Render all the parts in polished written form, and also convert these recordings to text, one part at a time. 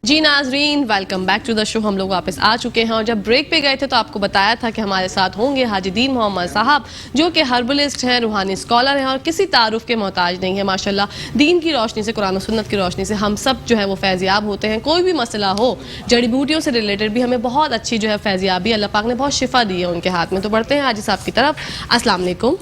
جی ناظرین، welcome back to the شو. ہم لوگ واپس آ چکے ہیں اور جب بریک پہ گئے تھے تو آپ کو بتایا تھا کہ ہمارے ساتھ ہوں گے حاجی دین محمد صاحب، جو کہ ہربلسٹ ہیں، روحانی اسکالر ہیں اور کسی تعارف کے محتاج نہیں ہے. ماشاءاللہ دین کی روشنی سے، قرآن و سنت کی روشنی سے ہم سب جو ہے وہ فیضیاب ہوتے ہیں. کوئی بھی مسئلہ ہو، جڑی بوٹیوں سے ریلیٹڈ بھی ہمیں بہت اچھی جو ہے فیضیابی اللہ پاک نے بہت شفا دی ہے ان کے ہاتھ میں. تو بڑھتے ہیں حاجی صاحب کی طرف. السلام علیکم.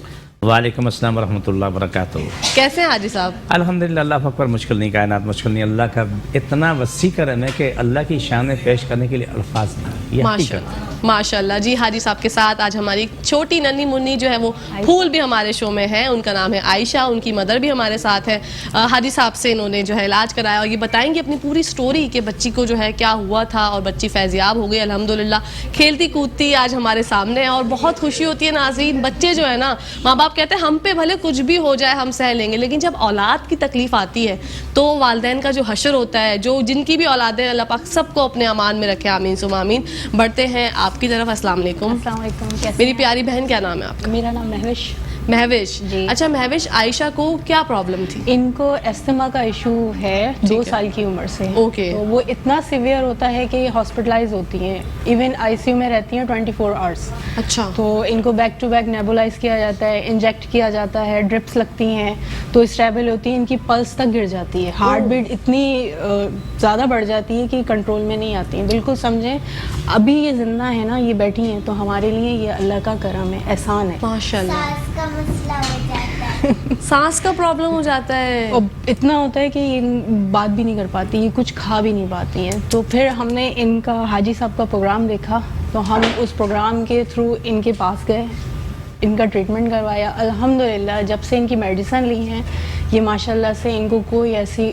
وعلیکم السلام ورحمۃ اللہ وبرکاتہ. کیسے ہیں حاجی صاحب؟ الحمدللہ. اللہ اکبر. مشکل نہیں، کائنات مشکل نہیں. اللہ کا اتنا وسیع کرم ہے کہ اللہ کی شان پیش کرنے کے لیے الفاظ نہیں. یہ حقیقت. ماشاءاللہ. جی حاجی صاحب کے ساتھ آج ہماری چھوٹی ننھی منی جو ہے وہ پھول بھی ہمارے شو میں ہے. ان کا نام ہے عائشہ. ان کی مدر بھی ہمارے ساتھ ہے. حاجی صاحب سے انہوں نے جو ہے علاج کرایا اور یہ بتائیں گے اپنی پوری سٹوری کہ بچی کو جو ہے کیا ہوا تھا اور بچی فیضیاب ہو گئی الحمدللہ. کھیلتی کودتی آج ہمارے سامنے ہے اور بہت خوشی ہوتی ہے. ناظرین، بچے جو ہے نا، ماں باپ کہتے ہیں ہم پہ بھلے کچھ بھی ہو جائے ہم سہ لیں گے، لیکن جب اولاد کی تکلیف آتی ہے تو والدین کا جو حشر ہوتا ہے، جو جن کی بھی اولادیں اللہ پاک سب کو اپنے امان میں رکھے. آمین ثم آمین. بڑھتے ہیں آپ کی طرف. السلام علیکم. السلام علیکم. کیسے میری پیاری بہن، کیا نام ہے آپ کا؟ میرا نام مہوش. مہوش. جی. اچھا مہوش، عائشہ کو کیا پرابلم تھی؟ ان کو استھما کا ایشو ہے 2 سال کی عمر سے. اوکے. تو وہ اتنا سیویئر ہوتا ہے کہ ہاسپٹلائز ہوتی ہیں، ایون آئی سی یو میں رہتی ہیں 24 آورس. اچھا. تو ان کو بیک ٹو بیک نیبولائز کیا جاتا ہے، انجیکٹ کیا جاتا ہے، ڈرپس لگتی ہیں تو اسٹیبل ہوتی ہیں. ان کی پلس تک گر جاتی ہے، ہارٹ بیٹ اتنی زیادہ بڑھ جاتی ہے کہ کنٹرول میں نہیں آتی ہیں. بالکل سمجھیں ابھی یہ زندہ ہے نا، یہ بیٹھی ہیں تو ہمارے لیے یہ اللہ کا کرم ہے، احسان ہے. ماشاءاللہ. سانس کا پرابلم ہو جاتا ہے. اتنا ہوتا ہے کہ یہ بات بھی نہیں کر پاتی، یہ کچھ کھا بھی نہیں پاتی ہیں. تو پھر ہم نے ان کا حاجی صاحب کا پروگرام دیکھا تو ہم اس پروگرام کے تھرو ان کے پاس گئے، ان کا ٹریٹمنٹ کروایا. الحمدللہ جب سے ان کی میڈیسن لی ہیں یہ ماشاءاللہ سے ان کو کوئی ایسی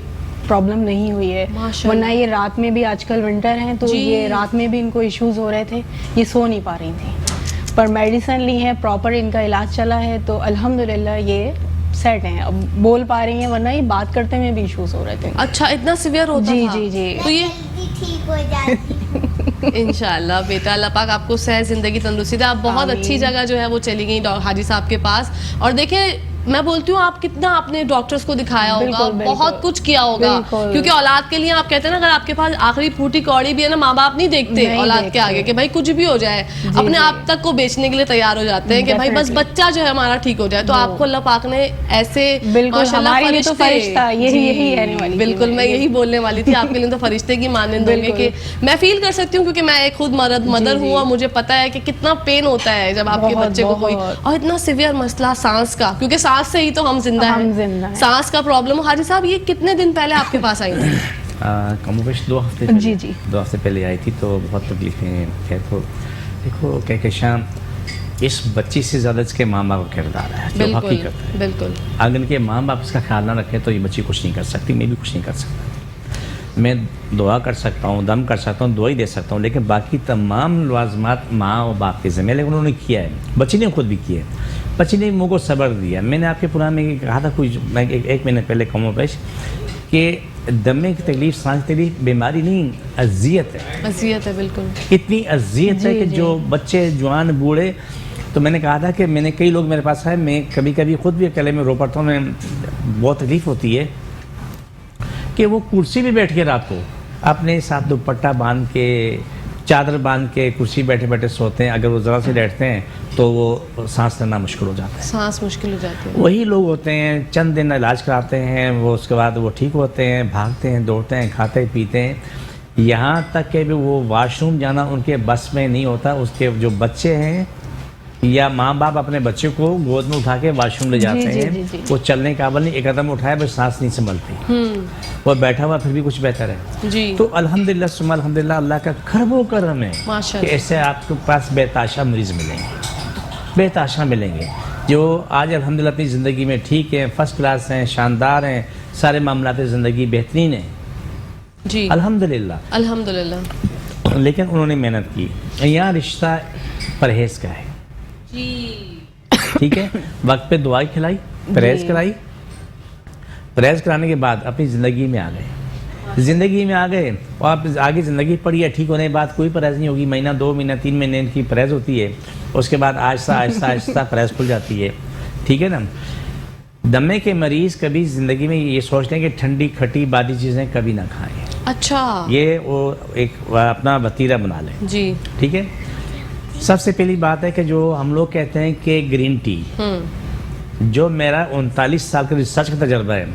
پرابلم نہیں ہوئی ہے. ورنہ یہ رات میں بھی، آج کل ونٹر ہیں تو یہ رات میں بھی ان کو ایشوز ہو رہے تھے، یہ سو نہیں پا رہی تھیں. پر میڈیسن لی ہے، پراپر ان کا علاج چلا ہے تو الحمدللہ یہ سیٹ ہیں، اب بول پا رہی ہیں. ورنہ یہ بات کرتے میں بھی ایشوز ہو رہے تھے. اچھا، اتنا سیویئر ہوتا جی تھا؟ جی جی. تو یہ ٹھیک ہو جاتی. انشاءاللہ بیٹا، اللہ پاک آپ کو صحت زندگی تندرستی دے. آپ بہت اچھی جگہ جو ہے وہ چلی گئی حاجی صاحب کے پاس. اور دیکھیں میں بولتی ہوں آپ کتنا اپنے ڈاکٹرز کو دکھایا ہوگا، بہت کچھ کیا ہوگا، کیونکہ اولاد کے لیے آپ کہتے ہیں نا اگر آپ کے پاس آخری پھوٹی کوڑی بھی ہے نا، ماں باپ نہیں دیکھتے اولاد کے آگے کہ بھائی کچھ بھی ہو جائے، اپنے آپ تک کو بیچنے کے لیے تیار ہو جاتے ہیں کہ بھائی بس بچہ جو ہے ہمارا ٹھیک ہو جائے. تو آپ کو اللہ پاک نے ایسے ماشاءاللہ بالکل میں یہی بولنے والی تھی، آپ کے لیے تو فرشتے کی مانند ہوں گے کہ میں فیل کر سکتی ہوں کیونکہ میں ایک خود مدر ہوں اور مجھے پتا ہے کہ کتنا پین ہوتا ہے جب آپ کے بچے کو کوئی، اور اتنا سیویئر مسئلہ سانس کا، کیونکہ سانس سے ہی تو ہم زندہ ہیں. سانس کا پرابلم. حاجی صاحب یہ کتنے دن پہلے آپ کے پاس آئی تھی؟ کم و بیش 2 ہفتے. جی جی 2 ہفتے پہلے آئی تھی تو بہت تکلیفیں تھے. تو دیکھو کہکشاں اس بچی سے زیادہ اس کے ماں باپ کا کردار ہے جو حقیقت ہے. بالکل. اگر ان کے ماں باپ اس کا خیال نہ رکھیں تو یہ بچی کچھ نہیں کر سکتی. میں بھی کچھ نہیں کر سکتا. میں دعا کر سکتا ہوں، دم کر سکتا ہوں، دعائی دے سکتا ہوں، لیکن باقی تمام لوازمات ماں اور باپ کے ذمہ. لیکن انہوں نے کیا ہے، بچی نے خود بھی کیا ہے. بچی نے منہ کو صبر دیا. میں نے آپ کے پرانے میں کہا تھا کچھ ایک مہینے پہلے کم و بیش کہ دمے کی تکلیف، سانس کی تکلیف بیماری نہیں، اذیت ہے. اذیت ہے. بالکل. اتنی اذیت ہے کہ جو بچے جوان بوڑھے. تو میں نے کہا تھا کہ میں نے کئی لوگ میرے پاس آئے، میں کبھی کبھی خود بھی اکیلے میں رو پڑتا ہوں. میں بہت تکلیف ہوتی ہے کہ وہ کرسی پہ بیٹھ کے رات کو اپنے ساتھ دوپٹہ باندھ کے، چادر باندھ کے کرسی بیٹھے بیٹھے سوتے ہیں. اگر وہ ذرا سے لیٹتے ہیں تو وہ سانس لینا مشکل ہو جاتا ہے. سانس مشکل ہو جاتی ہے. وہی لوگ ہوتے ہیں چند دن علاج کراتے ہیں، وہ اس کے بعد وہ ٹھیک ہوتے ہیں، بھاگتے ہیں، دوڑتے ہیں، کھاتے پیتے ہیں. یہاں تک کہ وہ واش روم جانا ان کے بس میں نہیں ہوتا. اس کے جو بچے ہیں یا ماں باپ اپنے بچے کو گود میں اٹھا کے واش روم لے جاتے ہیں، وہ چلنے قابل نہیں، ایک قدم اٹھایا بس سانس نہیں سنبھلتی، وہ بیٹھا ہوا پھر بھی کچھ بہتر ہے. تو الحمدللہ ثم الحمدللہ اللہ کا کرم و کرم ہے کہ ایسے آپ کے پاس بے تحاشا مریض ملیں گے، بے تحاشا ملیں گے جو آج الحمدللہ اپنی زندگی میں ٹھیک ہیں، فرسٹ کلاس ہیں، شاندار ہیں، سارے معاملات زندگی بہترین ہیں. جی الحمدللہ الحمدللہ. لیکن انہوں نے محنت کی. یہاں رشتہ پرہیز کا ہے. ٹھیک ہے، وقت پہ دعائی کھلائی، پرہیز کرائی، پرہیز کرانے کے بعد اپنی زندگی میں آ گئے اور آپ آگے زندگی پڑھی ہے. ٹھیک ہونے کے بعد کوئی پرہیز نہیں ہوگی، مہینہ 2 مہینہ 3 مہینے کی پرہیز ہوتی ہے. اس کے بعد آہستہ آہستہ آہستہ پرہیز کھل جاتی ہے. ٹھیک ہے نا. دمے کے مریض کبھی زندگی میں یہ سوچتے ہیں کہ ٹھنڈی کھٹی بادی چیزیں کبھی نہ کھائیں. अच्छा ये वो एक अपना वतीरा बना लें, जी। ठीक है। सबसे पहली बात है कि जो हम लोग कहते हैं कि ग्रीन टी, जो मेरा 39 साल का रिसर्च का तजर्बा है,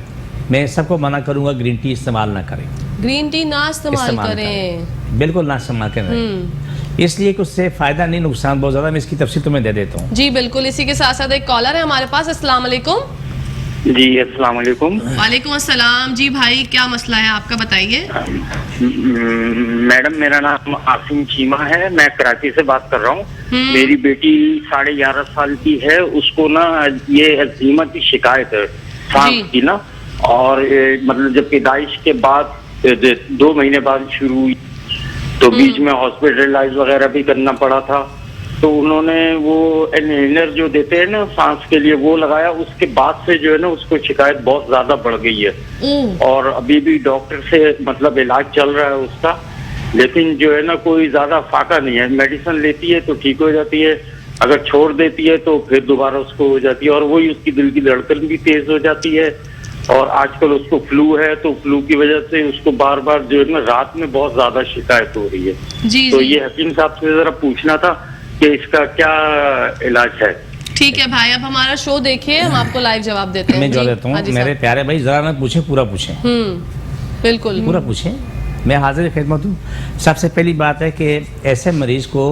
मैं सबको मना करूंगा ग्रीन टी इस्तेमाल ना करें, ग्रीन टी ना इस्तेमाल करें, बिल्कुल ना इस्तेमाल करें, इसलिए कि उससे फायदा नहीं नुकसान बहुत ज्यादा। मैं इसकी तफसील तुम्हें दे देता हूँ। जी बिल्कुल। इसी के साथ साथ एक कॉलर है हमारे पास। अस्सलाम वालेकुम। जी अस्सलाम वालेकुम। वालेकुम अस्सलाम। जी भाई क्या मसला है आपका, बताइए। मैडम मेरा नाम आसिम चीमा है, मैं कराची से बात कर रहा हूँ। मेरी बेटी 11.5 साल की है, उसको ना ये एक्जिमा की शिकायत है, सांस की ना, और मतलब जब पैदाइश के बाद 2 महीने बाद शुरू हुई, तो बीच में हॉस्पिटलाइज वगैरह भी करना पड़ा था। तो उन्होंने वो इनहेलर जो देते हैं ना सांस के लिए, वो लगाया। उसके बाद से जो है ना उसको शिकायत बहुत ज्यादा बढ़ गई है, और अभी भी डॉक्टर से मतलब इलाज चल रहा है उसका, लेकिन जो है ना कोई ज्यादा फाका नहीं है। मेडिसिन लेती है तो ठीक हो जाती है, अगर छोड़ देती है तो फिर दोबारा उसको हो जाती है, और वही उसकी दिल की धड़कन भी तेज हो जाती है। और आजकल उसको फ्लू है, तो फ्लू की वजह से उसको बार बार जो है ना रात में बहुत ज्यादा शिकायत हो रही है। जी तो जी। ये हकीम साहब से जरा पूछना था कि इसका क्या इलाज है। ठीक है भाई, अब हमारा शो देखिए, हम आपको लाइव जवाब देते हैं। मैं जवाब जी, देता हूँ। हाजी मेरे साहब। प्यारे भाई जरा ना पूछे, पूरा पूछें, बिल्कुल पूरा पूछें, मैं हाजिर खिदमत हूँ। सबसे पहली बात है कि ऐसे मरीज को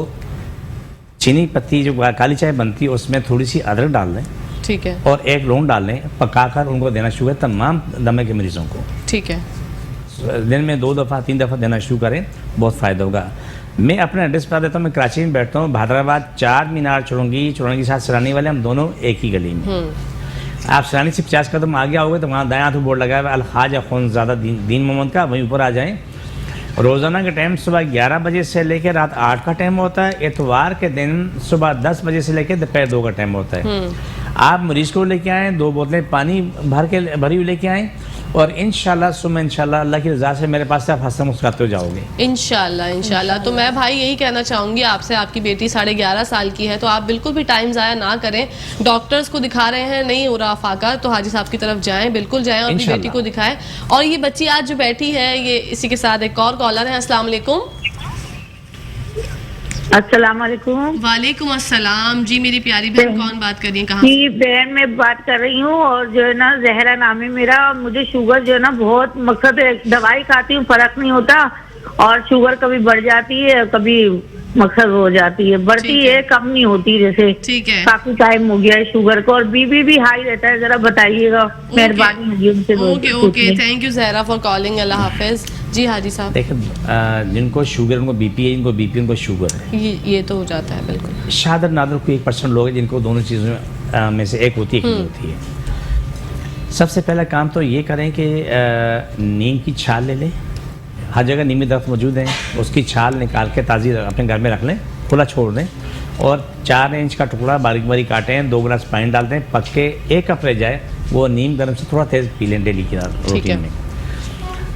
चीनी पत्ती जो काली चाय बनती है उसमें थोड़ी सी अदरक डाल दें, ठीक है और 1 लौंग डाल लें, पकाकर उनको देना शुरू करें तमाम दमे के मरीजों को। ठीक है। दिन में 2 दफ़ा 3 दफ़ा देना शुरू करें, बहुत फ़ायदा होगा। मैं अपना एड्रेस बता देता हूँ। मैं कराची में बैठता हूँ, हैदराबाद 4 मीनार चौरंगी के साथ सरानी वाले, हम दोनों एक ही गली में। आप सरानी से 50 कदम आगे आओगे तो वहाँ दायां हाथ में बोर्ड लगा हुआ है अलहाज अखुंज़ादा दीन मोहम्मद का, वहीं ऊपर आ जाएं। रोज़ाना के टाइम सुबह 11 बजे से लेकर रात 8 का टाइम होता है। इतवार के दिन सुबह 10 बजे से लेकर दोपहर 2 का टाइम होता है। आप मरीज़ को लेके आएँ, 2 बोतलें पानी भरी हुई लेके आएँ, और इंशाल्लाह सुबह इंशाल्लाह अल्लाह की रज़ा से मेरे पास से आप हंसते मुस्कुराते हो जाओगे इंशाल्लाह। तो मैं भाई यही कहना चाहूँगी आपसे, आपकी बेटी 11.5 साल की है, तो आप बिल्कुल भी टाइम ज़ाया ना करें। डॉक्टर्स को दिखा रहे हैं, नहीं हो रहा फाका, तो हाजी साहब की तरफ जाएं, बिल्कुल जाएं और अपनी बेटी को दिखाएं। और ये बच्ची आज जो बैठी है, ये इसी के साथ एक और कॉलर है। अस्सलाम वालेकुम। अस्सलाम वालेकुम। वालेकुम अस्सलाम। जी मेरी प्यारी बहन, कौन बात कर रही है, कहाँ? जी बहन मैं बात कर रही हूँ, और जो है ना जहरा नाम है मेरा। मुझे शुगर जो है ना बहुत, मकसद दवाई खाती हूँ फर्क नहीं होता, और शुगर कभी बढ़ जाती है कभी मकसद हो जाती है, बढ़ती है कम नहीं होती। जैसे ठीक है, काफी टाइम हो गया है शुगर को, और बीबी भी हाई रहता है। जरा बताइएगा, मेहरबानी होगी उनसे। Okay thank you Zahra for calling. अल्लाह हाफिज। जी हाजी साहब। देखिए जिनको शुगर, उनको बीपी है, जिनको बीपी उनको शुगर है, ये तो हो जाता है बिल्कुल। शादर नादर कोई 1% लोग हैं जिनको दोनों चीज़ों में से एक होती है, एक होती है। सबसे पहला काम तो ये करें कि नीम की छाल ले लें, हर जगह नीमी दरख्त मौजूद हैं, उसकी छाल निकाल के ताज़ी अपने घर में रख लें, खुला छोड़ दें, और 4 इंच का टुकड़ा बारीक बारीक काटें, 2 गिलास पानी डाल दें, पक के 1 कप रह जाए, वो नीम गर्म से थोड़ा तेज़ पी लें डेली की रोटीन में।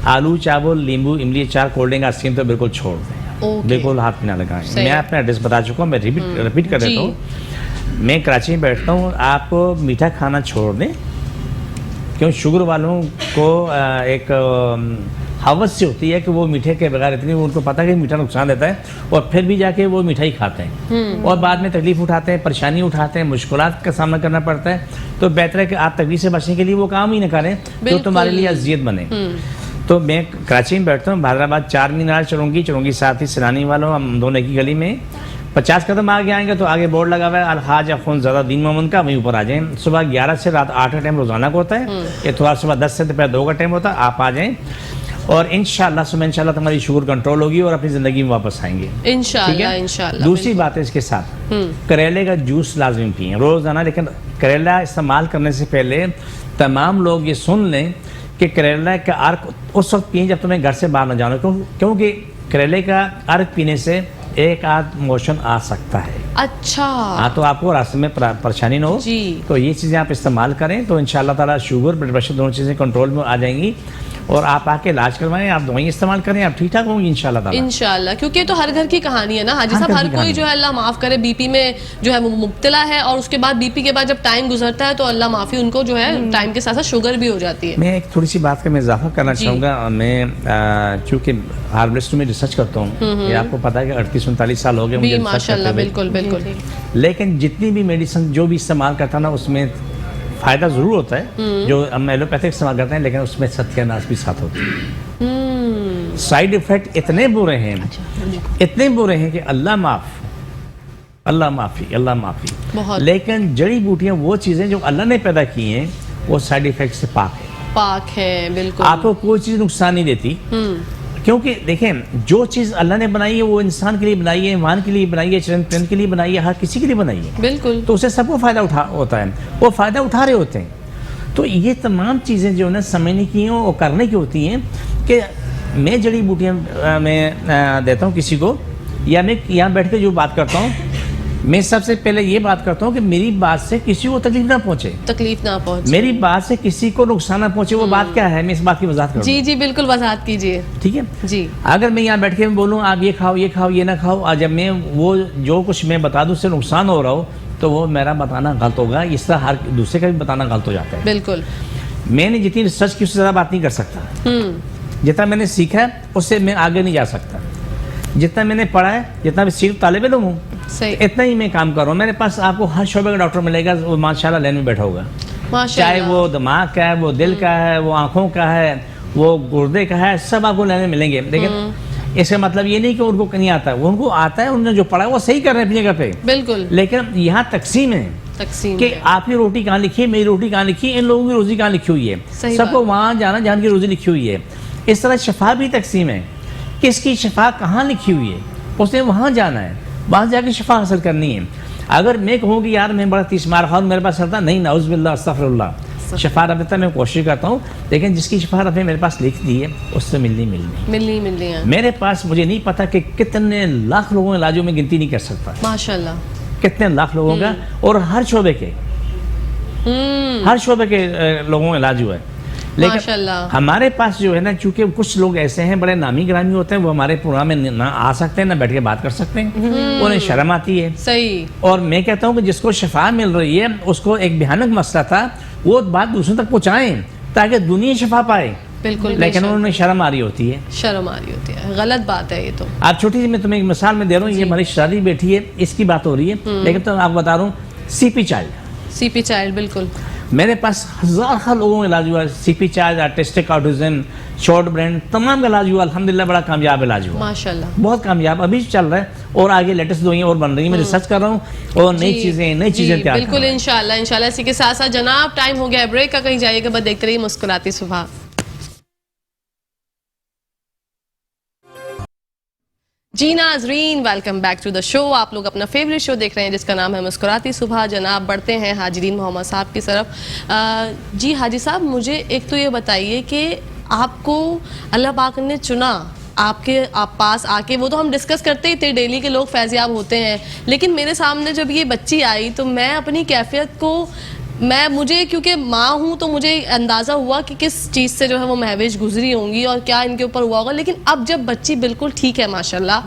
आलू चावल नींबू इमली अचार कोल्ड ड्रिंक आइसक्रीम तो बिल्कुल छोड़ दें, बिल्कुल हाथ में ना लगाएं। मैं अपना एड्रेस बता चुका हूँ, मैं रिपीट कर देता हूँ। मैं कराची में बैठता हूँ। आप मीठा खाना छोड़ दें, क्यों शुगर वालों को एक हवस से होती है कि वो मीठे के बगैर इतनी, उनको पता है कि मीठा नुकसान देता है, और फिर भी जाके वो मिठाई खाते हैं, और बाद में तकलीफ उठाते हैं, परेशानी उठाते हैं, मुश्किलात का सामना करना पड़ता है। तो बेहतर है कि आप तकलीफ से बचने के लिए वो काम ही ना करें जो तुम्हारे लिए अजियत बने। तो मैं कराची में बैठता हूँ, हैदराबाद 4 मीनार चौरंगी साथ ही सरानी वालों, हम दोनों की गली में। 50 कदम आगे आएंगे तो आगे बोर्ड लगा हुआ है अलहाज अखुंज़ादा दीन मोहम्मद का, वहीं ऊपर आ जाएं। सुबह 11 से रात 8 का टाइम रोजाना का होता है, इतवार सुबह 10 से दोपहर 2 का टाइम होता है। आप आ जाएं, और इंशाल्लाह सुबह इंशाल्लाह तुम्हारी शुगर कंट्रोल होगी और अपनी ज़िंदगी में वापस आएंगे इंशाल्लाह। दूसरी बात है इसके साथ, करेले का जूस लाजमी पिएं रोज़ाना। लेकिन करेला इस्तेमाल करने से पहले तमाम लोग ये सुन लें कि करेला का अर्क उस वक्त पिएं जब तुम्हें घर से बाहर न जाना, क्योंकि करेले का अर्क पीने से एक आध मोशन आ सकता है। अच्छा। हाँ, तो आपको रास्ते में परेशानी न हो जी। तो ये चीज़ें आप इस्तेमाल करें तो इंशाल्लाह ताला शुगर ब्लड प्रेशर दोनों चीज़ें कंट्रोल में आ जाएंगी। اور آپ آ کے علاج کروائیں, آپ دوائیں استعمال کریں, آپ ٹھیک ٹھاک ہوں گی انشاءاللہ تعالیٰ. انشاءاللہ, کیونکہ یہ تو ہر گھر کی کہانی ہے نا حاجی صاحب, ہر کوئی جو ہے اللہ معاف کرے بی پی میں جو ہے وہ مبتلا ہے, اور اس کے بعد بی پی کے بعد جب ٹائم گزرتا ہے تو اللہ معافی ان کو جو ہے ٹائم کے ساتھ ساتھ شوگر بھی ہو جاتی ہے. میں ایک تھوڑی سی بات کا میں اضافہ کرنا چاہوں گا. میں چونکہ ہارولسٹ میں ریسرچ کرتا ہوں, یہ آپ کو پتا ہے کہ 38-39 سال ہو گئے مجھے ریسرچ ماشاء اللہ, کرتے ہوئے. بالکل بالکل. لیکن جتنی بھی میڈیسن جو بھی استعمال کرتا نا اس میں فائدہ ضرور ہوتا ہے, جو ہم ایلوپیتھک استعمال کرتے ہیں, لیکن اس میں ستیہ ناش بھی ساتھ ہوتی ہے. سائیڈ ایفیکٹ اتنے برے ہیں, اتنے برے ہیں کہ اللہ معافی. لیکن جڑی بوٹیاں وہ چیزیں جو اللہ نے پیدا کی ہیں وہ سائیڈ ایفیکٹ سے پاک ہے. بالکل, آپ کو کوئی چیز نقصان نہیں دیتی, کیونکہ دیکھیں جو چیز اللہ نے بنائی ہے وہ انسان کے لیے بنائی ہے, ایمان کے لیے بنائی ہے, چرند پرند کے لیے بنائی ہے, ہر کسی کے لیے بنائی ہے. بالکل, تو اسے سب کو فائدہ ہوتا ہے, وہ فائدہ اٹھا رہے ہوتے ہیں. تو یہ تمام چیزیں جو ہے سمجھنے کی ہیں اور کرنے کی ہوتی ہیں کہ میں جڑی بوٹیاں میں دیتا ہوں کسی کو, یا میں یہاں بیٹھ کے جو بات کرتا ہوں, میں سب سے پہلے یہ بات کرتا ہوں کہ میری بات سے کسی کو تکلیف نہ پہنچے, میری بات سے کسی کو نقصان نہ پہنچے. وہ بات کیا ہے, میں اس بات کی وضاحت کروں. جی جی بالکل, وضاحت کیجیے. ٹھیک ہے جی. اگر میں یہاں بیٹھ کے بولوں آپ یہ کھاؤ یہ کھاؤ یہ نہ کھاؤ, اور جب میں وہ جو کچھ میں بتا دوں اس سے نقصان ہو رہا ہو تو وہ میرا بتانا غلط ہوگا. اس طرح ہر دوسرے کا بھی بتانا غلط ہو جاتا ہے. بالکل, میں نے جتنی ریسرچ کی اس سے زیادہ بات نہیں کر سکتا. جتنا میں نے سیکھا ہے اس سے میں آگے نہیں جا سکتا. جتنا میں نے پڑھا ہے, جتنا میں صرف طالب علم ہوں, اتنا ہی میں کام کر رہا ہوں. میرے پاس آپ کو ہر شعبے کا ڈاکٹر ملے گا, وہ ماشاءاللہ لائن میں بیٹھا ہوگا, چاہے وہ دماغ کا ہے, وہ دل کا ہے, وہ آنکھوں کا ہے, وہ گردے کا ہے, سب آپ کو لائن میں ملیں گے. لیکن اس کا مطلب یہ نہیں کہ ان کو نہیں آتا ہے, وہ ان کو آتا ہے, انہوں نے جو پڑھا ہے وہ صحیح کر رہے ہیں اپنی جگہ پہ. بالکل, لیکن یہاں تقسیم ہے کہ آپ کی روٹی کہاں لکھی ہے, میری روٹی کہاں لکھی ہے, ان لوگوں کی روزی کہاں لکھی ہوئی ہے. سب کو وہاں جانا جہاں کی روزی لکھی ہوئی ہے. اس طرح شفا بھی تقسیم ہے, کس کی شفا کہاں لکھی ہوئی ہے, اس نے وہاں جانا ہے, وہاں جا کے شفا حاصل کرنی ہے. اگر میں کہوں کہ یار میں بڑا تیس مار خواہ میرے پاس چلتا نہیں, نعوذ باللہ استغفر اللہ, شفا رفتہ میں کوشش کرتا ہوں, لیکن جس کی شفا رفع میرے پاس لکھ دی ہے اس سے ملنی ہے. میرے پاس مجھے نہیں پتا کہ کتنے لاکھ لوگوں کے علاجوں میں گنتی نہیں کر سکتا ماشاءاللہ, کتنے لاکھ لوگوں کا, اور ہر شعبے کے لوگوں کا علاج ہوا ہے. لیکن ہمارے پاس جو ہے نا, چونکہ کچھ لوگ ایسے ہیں بڑے نامی گرامی ہوتے ہیں, وہ ہمارے پروگرام میں نہ آ سکتے ہیں, نہ بیٹھ کے بات کر سکتے ہیں, انہیں شرم آتی ہے. صحیح. اور میں کہتا ہوں کہ جس کو شفا مل رہی ہے اس کو ایک بھیانک مسئلہ تھا, وہ بات دوسروں تک پہنچائیں تاکہ دنیا شفا پائے. بالکل, لیکن انہوں نے شرم آ رہی ہوتی ہے, غلط بات ہے یہ. تو آپ چھوٹی سی میں تمہیں ایک مثال میں دے رہا ہوں, یہ ہماری شادی بیٹھی ہے, اس کی بات ہو رہی ہے, لیکن تو آپ بتا رہا ہوں سی پی چائلڈ. بالکل, میرے پاس ہزار لوگوں کا علاج ہوا ہے. C P child, artistic autism, short brain, تمام کا علاج ہوا الحمدللہ, بڑا کامیاب علاج ہوا ماشاءاللہ, بہت کامیاب, ابھی چل رہا ہے, اور آگے لیٹسٹ دوائیں اور بن رہی ہیں. میں ریسرچ کر رہا ہوں اور نئی چیزیں تیار. بالکل انشاءاللہ. اسی کے ساتھ ساتھ جناب ٹائم ہو گیا ہے بریک کا, کہیں جائیے گا, بس دیکھتے رہیے مسکراتی صبح. جی ناظرین, ویلکم بیک ٹو دا شو. آپ لوگ اپنا فیوریٹ شو دیکھ رہے ہیں جس کا نام ہے مسکراتی صبح. جناب بڑھتے ہیں حاجی دین محمد صاحب کی طرف. جی حاجی صاحب, مجھے ایک تو یہ بتائیے کہ آپ کو اللہ پاک نے چنا آپ پاس آ کے, وہ تو ہم ڈسکس کرتے ہی تھے, ڈیلی کے لوگ فیضیاب ہوتے ہیں, لیکن میرے سامنے جب یہ بچی آئی تو میں اپنی کیفیت کو مجھے کیونکہ ماں ہوں تو مجھے اندازہ ہوا کہ کس چیز سے جو ہے وہ مہویش گزری ہوں گی اور کیا ان کے اوپر ہوا ہوگا. لیکن اب جب بچی بالکل ٹھیک ہے ماشاءاللہ,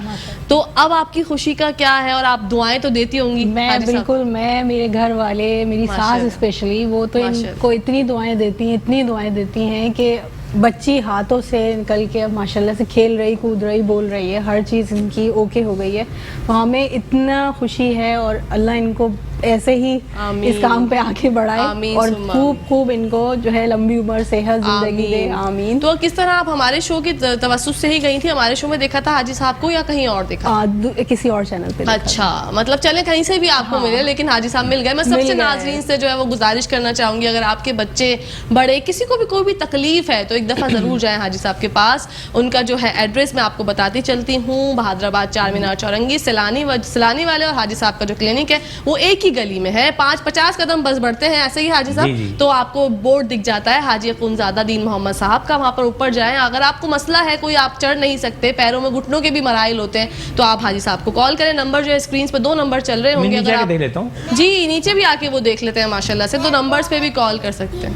تو اب آپ کی خوشی کا کیا ہے, اور آپ دعائیں تو دیتی ہوں گی. میں بالکل, میں میرے گھر والے, میری ساس اسپیشلی, وہ تو ان کو اتنی دعائیں دیتی ہیں کہ بچی ہاتھوں سے نکل کے اب ماشاءاللہ سے کھیل رہی, کود رہی, بول رہی ہے, ہر چیز ان کی اوکے ہو گئی ہے. تو ہمیں اتنا خوشی ہے, اور اللہ ان کو ایسے ہی اس کام پہ آگے بڑھائے, اور خوب ان کو جو ہے لمبی عمر, صحت, زندگی دے. آمین. تو کس طرح آپ ہمارے شو کی توسط سے ہی گئی تھی؟ ہمارے شو میں دیکھا تھا حاجی صاحب کو یا کہیں اور دیکھا؟ کسی اور چینل پہ. اچھا, مطلب چلے کہیں سے بھی آپ کو ملے, لیکن حاجی صاحب مل گئے. میں سب سے ناظرین سے جو ہے وہ گزارش کرنا چاہوں گی, اگر آپ کے بچے بڑے, کسی کو بھی کوئی بھی تکلیف ہے تو ایک دفعہ ضرور جائیں حاجی صاحب کے پاس. ان کا جو ہے ایڈریس میں آپ کو بتاتی چلتی ہوں, بہادر آباد, چار مینار چورنگی, سیلانی والے, اور حاجی صاحب کا جو کلینک ہے وہ ایک ہی گلی میں ہے. 50 قدم بس بڑھتے ہیں ایسے ہی حاجی صاحب, تو آپ کو بورڈ دکھ جاتا ہے حاجی اخوندزادہ دین محمد صاحب کا, وہاں پر اوپر جائیں. اگر آپ کو مسئلہ ہے کوئی, آپ چڑھ نہیں سکتے, پیروں میں گھٹنوں کے بھی مراحل ہوتے ہیں, تو آپ حاجی صاحب کو کال کریں. نمبر جو ہے اسکرین پہ 2 نمبر چل رہے ہوں گے, اگر آپ جی نیچے بھی آ کے وہ دیکھ لیتے ہیں ماشاءاللہ سے, تو نمبرز پہ بھی کال کر سکتے ہیں.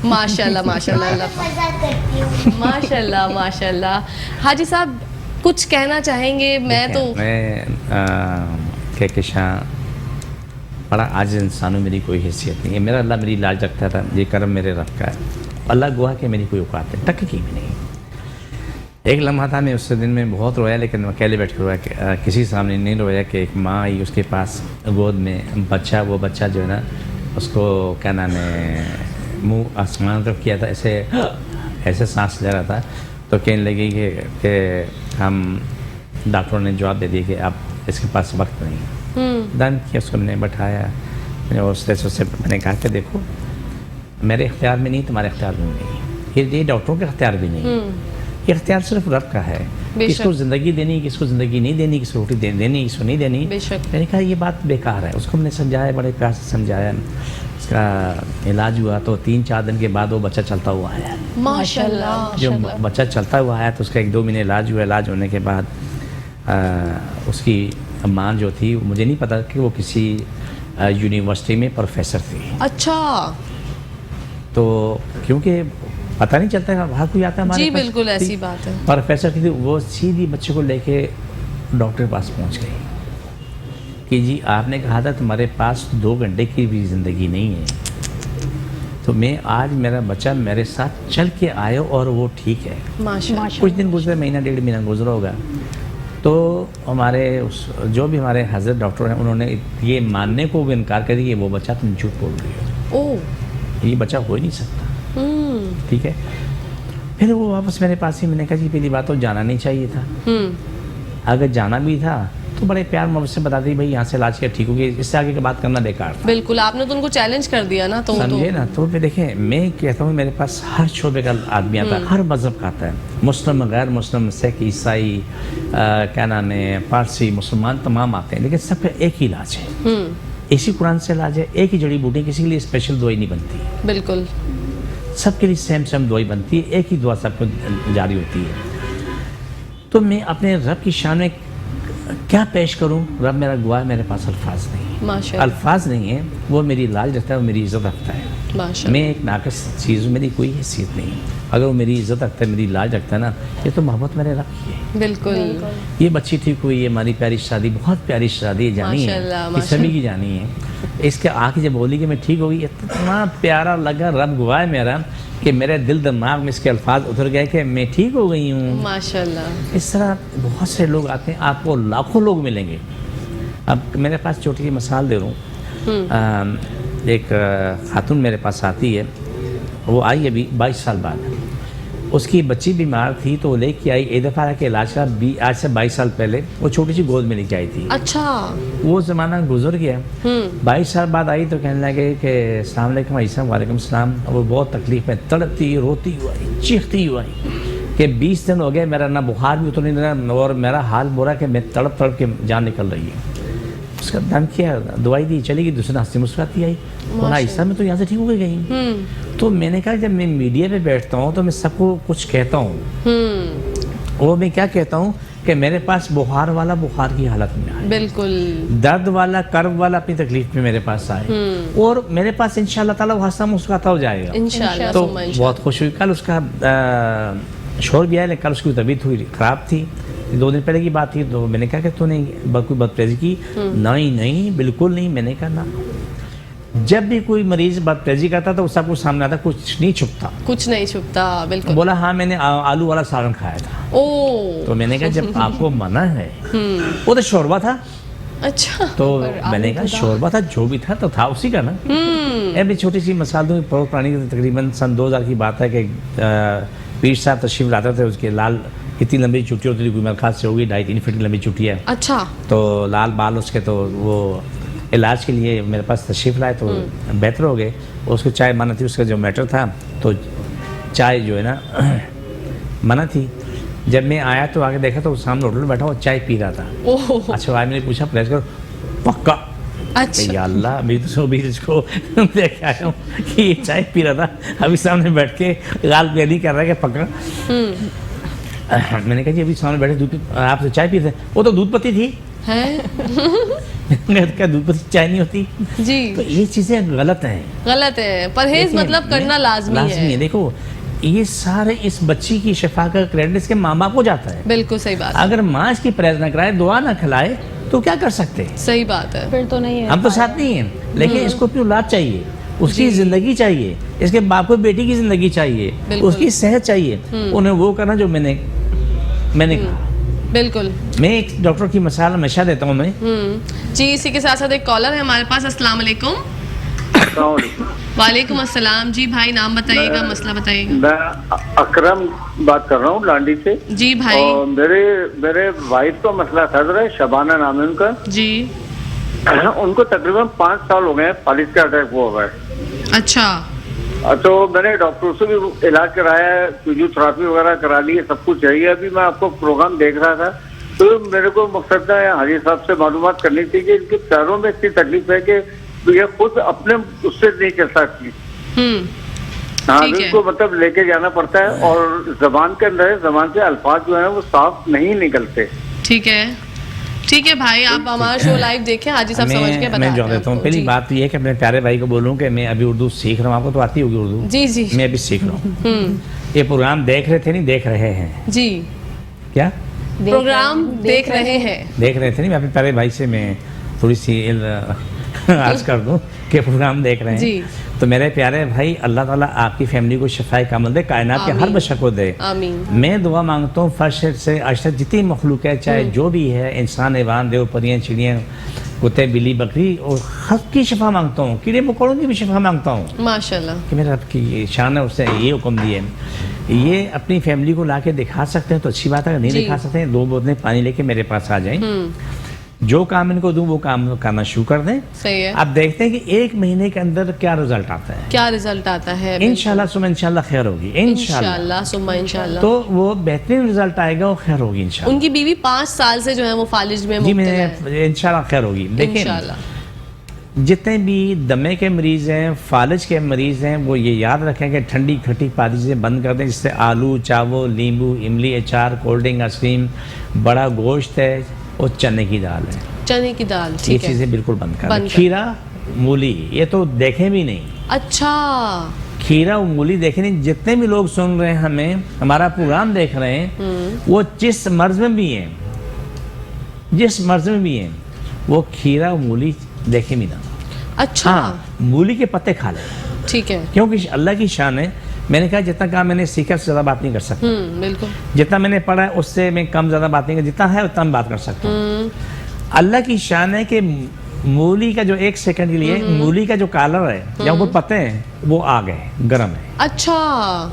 माशाल्लाह माशाल्लाह अल्लाह मजाक करती हूँ। माशाल्लाह माशाल्लाह। हाजी साहब कुछ कहना चाहेंगे? मैं तो बड़ा आज इंसान हूँ, मेरी कोई हैसियत नहीं है। मेरा अल्लाह मेरी लाज रखता था, ये करम मेरे रब का है। अल्लाह गुआ के मेरी कोई औकात है, टक की भी नहीं। एक लम्हा था, मैं उस दिन में बहुत रोया, लेकिन अकेले बैठ कर रोया, किसी सामने नहीं रोया कि एक माँ आई, उसके पास गोद में बच्चा, वो बच्चा जो है ना उसको क्या नाम है मुँह आसमान तरफ किया था, ऐसे सांस ले रहा था। तो कहने लगी कि हम डॉक्टरों ने जवाब दे दिया कि अब इसके पास वक्त नहीं है। दम किया, उसको मैंने बैठाया, मैंने उससे मैंने कहा कि देखो मेरे इख्तियार में नहीं, तुम्हारे इख्तियार में नहीं, ये डॉक्टरों के इख्तियार भी नहीं, ये इख्तियार सिर्फ रब का है। किसको ज़िंदगी देनी, किसको ज़िंदगी नहीं देनी, किसको रोटी देनी, किसको नहीं देनी। मैंने कहा ये बात बेकार है। उसको मैंने समझाया, बड़े प्यार से समझाया। उसका इलाज हुआ तो 3-4 दिन के बाद वो बच्चा चलता हुआ आया। माशाल्लाह। जो बच्चा चलता हुआ आया तो उसका 1-2 महीने इलाज हुआ। इलाज होने के बाद उसकी माँ जो थी, मुझे नहीं पता कि वो किसी यूनिवर्सिटी में प्रोफेसर थी। अच्छा। तो क्योंकि पता नहीं चलता है, हर कोई आता है हमारे जी पास। बिल्कुल ऐसी बात है। प्रोफेसर की थी, वो सीधी बच्चे को लेके डॉक्टर के पास पहुंच गई कि जी आपने कहा था तुम्हारे पास 2 घंटे की भी ज़िंदगी नहीं है, तो मैं आज मेरा बच्चा मेरे साथ चल के आया और वो ठीक है। माशाल्लाह। कुछ दिन गुजरे, महीना 1.5 महीना गुजरा होगा, तो हमारे उस जो भी हमारे हाजिर डॉक्टर हैं उन्होंने ये मानने को भी इनकार कर दिया कि वो बच्चा तुम झूठ बोल रही हो, ओह ये बच्चा हो ही नहीं सकता। ठीक है। फिर वो वापस मेरे पास ही, मैंने कहा जी पहली बात तो जाना नहीं चाहिए था, अगर जाना भी था तो बड़े प्यार मोहब्बत से बता दी भाई यहाँ से इलाज किया ठीक होगी, इससे आगे की बात करना बेकार था। बिल्कुल, आपने तो उनको चैलेंज कर दिया ना, तो समझे ना। तो फिर देखें, मैं कहता हूँ मेरे पास हर शोबे का आदमी आता है, हर मज़हब का आता है, मुस्लिम गैर मुस्लिम, सिख, ईसाई, क्या नाम है, पारसी, मुसलमान, तमाम आते हैं, लेकिन सबका एक ही इलाज है, इसी कुरान से इलाज है, एक ही जड़ी बूटी, किसी के लिए स्पेशल दवाई नहीं बनती। बिल्कुल सबके लिए सेम दवाई बनती है, एक ही दुआ सबको जारी होती है। तो मैं अपने रब की शान में क्या पेश करूं? रब मेरा गवाह, मेरे पास अल्फाज नहीं, माशाल्लाह। अल्फाज नहीं है। वो मेरी लाज रखता है, वो मेरी इज़्ज़त रखता है। माशाल्लाह। मैं एक नाकस चीज़ हूँ, मेरी कोई हैसियत नहीं है। अगर वो मेरी इज़्ज़त रखता है, मेरी लाज रखता है ना, ये तो मोहब्बत मेरे रब की है। बिल्कुल। ये बच्ची ठीक हुई, ये हमारी प्यारी शादी, बहुत प्यारी शादी है, जानी है, माशाल्लाह, ये सभी की जानी है। इसके आके जब बोली कि मैं ठीक हो गई, इतना प्यारा लगा, रब गवाह है मेरा, कि मेरे दिल दिमाग में इसके अल्फाज उतर गए कि मैं ठीक हो गई हूँ। माशाल्लाह। इस तरह बहुत से लोग आते हैं, आपको लाखों लोग मिलेंगे। अब मेरे पास छोटी सी मिसाल दे रहा हूँ। एक खातून मेरे पास आती है, वो आई अभी 22 साल बाद, उसकी बच्ची बीमार थी तो वो लेके आई, एक दफ़ा के इलाज का, आज से 22 साल पहले वो छोटी सी गोद में लेके आई थी। अच्छा। वो ज़माना गुजर गया। 22 साल बाद आई तो कहने लगे कि अस्सलाम वालेकुम। ऐसा वालेकुम सलाम। वो बहुत तकलीफ़ में तड़पती रोती हुई चीखती हुई कि 20 दिन हो गए, मेरा ना बुखार भी उतर नहीं रहा और मेरा हाल बुरा कि मैं तड़प तड़प के जान निकल रही है। उसका दम किया, दवाई दी, चली गई, दूसरे हंसी मुस्कुराती आई, बोला ऐसा मैं तो यहाँ से ठीक हो गई। तो मैंने कहा जब मैं मीडिया पे बैठता हूँ तो मैं सबको कुछ कहता हूँ, वो मैं क्या कहता हूँ कि मेरे पास बुखार वाला बुखार की हालत में आए, बिल्कुल दर्द वाला कर्ब वाला अपनी तकलीफ में मेरे पास आए, और मेरे पास इंशाल्लाह ताला वो हंसता मुस्कुराता हो जाएगा। इंशाल्लाह। तो बहुत खुश हुई। कल उसका शोर भी आया, लेकिन कल उसकी तबीयत हुई ख़राब थी, 2 दिन पहले की बात थी। तो मैंने कहा कि तूने कोई बदतमीजी की? नहीं बिल्कुल नहीं। मैंने कहा ना, जब भी कोई मरीज बदतमीजी करता तो सबको सामने आता, कुछ नहीं छुपता, कुछ नहीं छुपता। बिल्कुल। बोला हाँ मैंने आलू वाला सालन खाया था। ओ। तो मैंने कहा जब आपको मना है, वो तो शोरबा था। अच्छा। तो मैंने कहा शोरबा था, जो भी था तो था उसी का ना। अभी छोटी सी मिसाल दूँ, बहुत पुरानी, तकरीबन सन 2000 की बात है कि पीर साहब तशरीफ लाते थे, उसके लाल इतनी लंबी छुट्टी होती थी, कोई मेरे ख्याल से होगी 2.5-3 फीट की लंबी छुट्टी है। अच्छा। तो लाल बाल उसके, तो वो इलाज के लिए मेरे पास तशरीफ़ लाए तो बेहतर हो गए। उसको चाय मना थी, उसका जो मैटर था, तो चाय जो है ना मना थी। जब मैं आया तो आगे देखा तो सामने होटल में बैठा वो चाय पी रहा था। ओह। अच्छा भाई, मैंने पूछा परहेज करो, पक्का? अच्छा। या अल्लाह, अभी तो भी इसको देख आया हूँ कि ये चाय पी रहा था, अभी सामने बैठ के गाल बेली कर रहा है कि पक्का। मैंने कहा जी अभी सामने बैठे दूध, आप तो चाय पी रहे थे, वो तो दूध पत्ती थी, क्या दूध पर चाय नहीं होती? जी तो ये चीजें गलत हैं। गलत है, परहेज देखिए, मतलब करना लाजमी है। देखो ये सारे इस बच्ची की शिफा का क्रेडिट इसके माँ बाप को जाता है। बिल्कुल सही बात है। अगर माँ इसकी परहेज ना कराए, दुआ ना खिलाए, तो क्या कर सकते हैं? सही बात है। फिर तो नहीं है। हम तो साथ नहीं हैं, लेकिन इसको अपनी औलाद चाहिए, उसकी जिंदगी चाहिए, इसके बाप को बेटी की जिंदगी चाहिए, बिल्कुल। उसकी सेहत चाहिए, उन्हें वो करना जो मैंने कहा। बिल्कुल मैं एक डॉक्टर की मिसाल हमेशा देता हूँ मैं। जी, इसी के साथ साथ एक कॉलर है हमारे पास। अस्सलाम वालेकुम। वालेकुम अस्सलाम। जी भाई, नाम बताइएगा, मसला बताइएगा। मैं अकरम बात कर रहा हूँ लांडी से। जी भाई। और मेरे वाइफ का मसला था, जरा शबाना नाम है उनका जी। उनको तकरीबन 5 साल हो गए फालिज का अटैक हुआ हुआ है। अच्छा। तो मैंने डॉक्टर से भी इलाज कराया है, फिजियोथेरेपी वगैरह करा ली है, सब कुछ चाहिए। अभी मैं आपको प्रोग्राम देख रहा था तो मेरे को मकसद था हाजी साहब से मालूमात करनी थी कि इनके पैरों में इतनी तकलीफ है कि ये खुद अपने उससे नहीं चल सकती। हाँ, ठीक है। इनको मतलब लेके जाना पड़ता है और जबान के अंदर जबान से अल्फाज जो है वो साफ नहीं निकलते। ठीक है, ठीक है भाई, आप हमारा शो लाइव देखें, हाजी साहब समझ के बता मैं जो देता हूँ, पहली बात तो ये है कि अपने प्यारे भाई को बोलूँ कि मैं अभी उर्दू सीख रहा हूँ। आपको तो आती होगी उर्दू? जी जी। मैं अभी सीख रहा हूँ। ये प्रोग्राम देख रहे थे नहीं, देख रहे हैं। जी, क्या प्रोग्राम देख रहे हैं? देख रहे थे नहीं, मैं अपने प्यारे भाई से मैं थोड़ी सी आज कर दूं कि प्रोग्राम देख रहे हैं जी। तो मेरे प्यारे भाई, अल्लाह ताला आपकी फैमिली को शिफाए कामिल दे, कायनात के हर बशर को दे। आमीन। मैं दुआ मांगता हूँ फर्श से आज तक जितनी मखलूक है, चाहे जो भी है, इंसान, हैवान, देव, परियां, चिड़ियाँ, कुत्ते, बिल्ली, बकरी, और हर की शिफा मांगता हूँ, कीड़े मकोड़ों की भी शिफा मांगता हूँ माशाल्लाह। कि मेरा रब की शान है, उसने ये हुक्म दिए। ये अपनी फैमिली को लाके दिखा सकते हैं तो अच्छी बात है, अगर नहीं जी। दिखा सकते हैं 2 बोतलें पानी लेके मेरे पास आ जाएं। जो काम इनको दूं वो काम करना शुरू कर दें। सही है। अब देखते हैं कि 1 महीने के अंदर क्या रिजल्ट आता है। क्या रिजल्ट आता है? इंशाल्लाह सुबह इंशाल्लाह खैर होगी, इंशाल्लाह सुम्मा इंशाल्लाह। तो वो बेहतरीन रिजल्ट आएगा और खैर होगी इंशाल्लाह। उनकी बीवी 5 साल से जो है वो फालिज में जी, मुब्तला है। मैं इंशाल्लाह खैर होगी। देखिए, इंशाल्लाह। जितने भी दमे के मरीज़ हैं, फालिज के मरीज़ हैं, वो ये याद रखें कि ठंडी खट्टी पानी से बंद कर दें, जिससे आलू, चावल, नींबू, इमली, अचार, कोल्ड ड्रिंक, आइसक्रीम, बड़ा गोश्त है और चने की दाल है, चने की दाल, ये ठीक है। चीज़ें बिल्कुल बंद कर दें। बंद कर। खीरा, मूली, ये तो देखें भी नहीं। अच्छा। खीरा और मूली देखें नहीं। जितने भी लोग सुन रहे हैं, हमें हमारा प्रोग्राम देख रहे हैं, वो जिस मर्ज में भी हैं, जिस मर्ज में भी हैं, वो खीरा और मूली देखें भी ना। अच्छा। हाँ, मूली के पत्ते खा लें, ठीक है। क्योंकि अल्लाह की शान है। मैंने कहा जितना काम मैंने सीखा उससे ज़्यादा बात नहीं कर सकता। बिल्कुल। जितना मैंने पढ़ा है उससे मैं कम ज़्यादा बात नहीं कर, जितना है उतना मैं बात कर सकता हूँ। अल्लाह की शान है कि मूली का जो 1 सेकंड के लिए मूली का जो कलर है या वो पत्ते हैं वो आग है, गर्म है। अच्छा